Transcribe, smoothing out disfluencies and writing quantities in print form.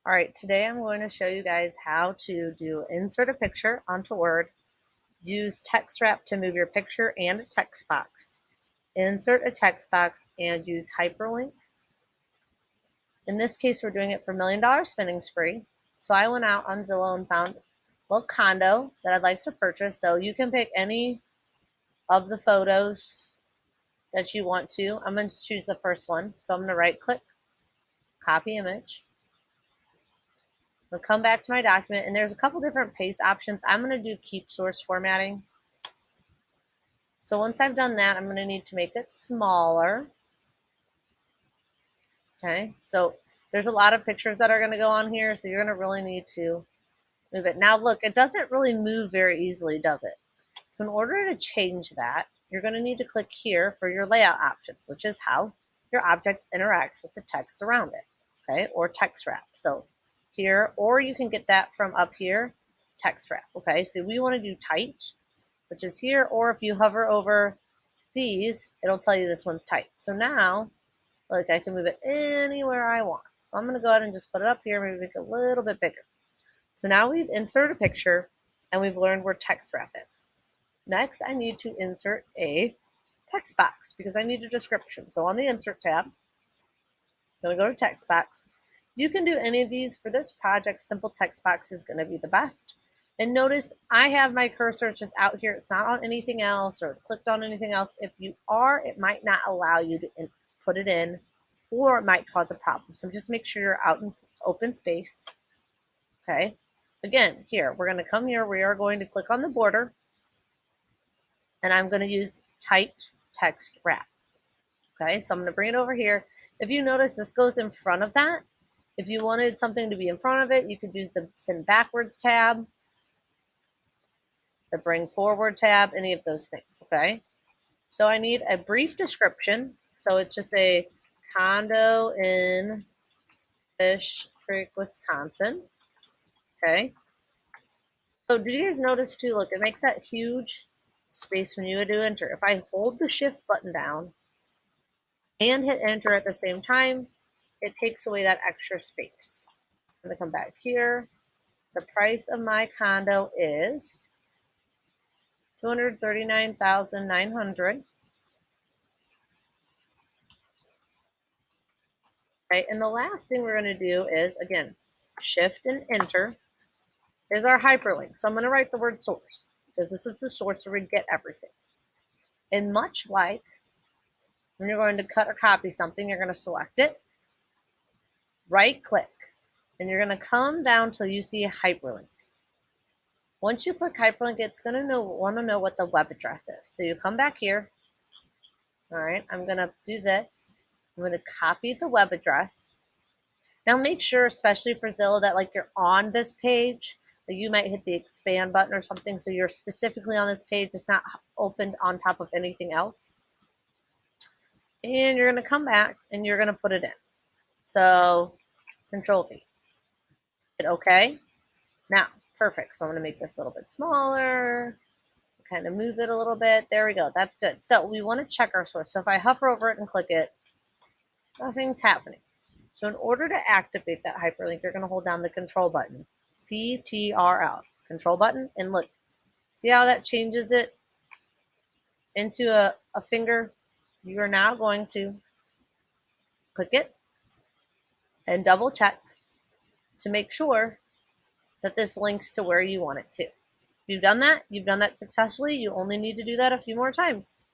All right, today I'm going to show you guys how to do insert a picture onto Word, use text wrap to move your picture and a text box, insert a text box, and use hyperlink. In this case, we're doing it for $1 Million Spinning Spree. So I went out on Zillow and found a little condo that I'd like to purchase. So you can pick any of the photos that you want to. I'm going to choose the first one. So I'm going to right click, copy image. I'll come back to my document, and there's a couple different paste options. I'm going to do keep source formatting. So once I've done that, I'm going to need to make it smaller. Okay, so there's a lot of pictures that are going to go on here, so you're going to really need to move it. Now look, it doesn't really move very easily, does it? So in order to change that, you're going to need to click here for your layout options, which is how your object interacts with the text around it, okay, or text wrap. So here, or you can get that from up here, text wrap, okay? So we want to do tight, which is here, or if you hover over these, it'll tell you this one's tight. So now, like, I can move it anywhere I want. So I'm going to go ahead and just put it up here, maybe make it a little bit bigger. So now we've inserted a picture and we've learned where text wrap is. Next, I need to insert a text box because I need a description. So on the Insert tab, I'm going to go to Text Box. You can do any of these. For this project, simple text box is going to be the best. And notice I have my cursor just out here. It's not on anything else or clicked on anything else. If you are, it might not allow you to put it in, or it might cause a problem. So just make sure you're out in open space. Okay. Again, here, we're going to come here. We are going to click on the border. And I'm going to use tight text wrap. Okay, so I'm going to bring it over here. If you notice, this goes in front of that. If you wanted something to be in front of it, you could use the send backwards tab, the bring forward tab, any of those things, okay? So I need a brief description. So it's just a condo in Fish Creek, Wisconsin, okay? So did you guys notice too, look, it makes that huge space when you do enter. If I hold the shift button down and hit enter at the same time, it takes away that extra space. I'm going to come back here. The price of my condo is $239,900. Okay, and the last thing we're going to do is, again, shift and enter is our hyperlink. So I'm going to write the word source because this is the source where we get everything. And much like when you're going to cut or copy something, you're going to select it, right click, and you're going to come down till you see a hyperlink. Once you click hyperlink, it's going to want to know what the web address is. So you come back here. All right, I'm going to do this. I'm going to copy the web address. Now make sure, especially for Zillow, that like you're on this page. You might hit the expand button or something, so you're specifically on this page. It's not opened on top of anything else. And you're going to come back and you're going to put it in. So Control V. Hit OK. Now, perfect. So I'm going to make this a little bit smaller. Kind of move it a little bit. There we go. That's good. So we want to check our source. So if I hover over it and click it, nothing's happening. So in order to activate that hyperlink, you're going to hold down the control button. CTRL, control button, and look, see how that changes it into a finger? You are now going to click it and double check to make sure that this links to where you want it to. If you've done that successfully. You only need to do that a few more times.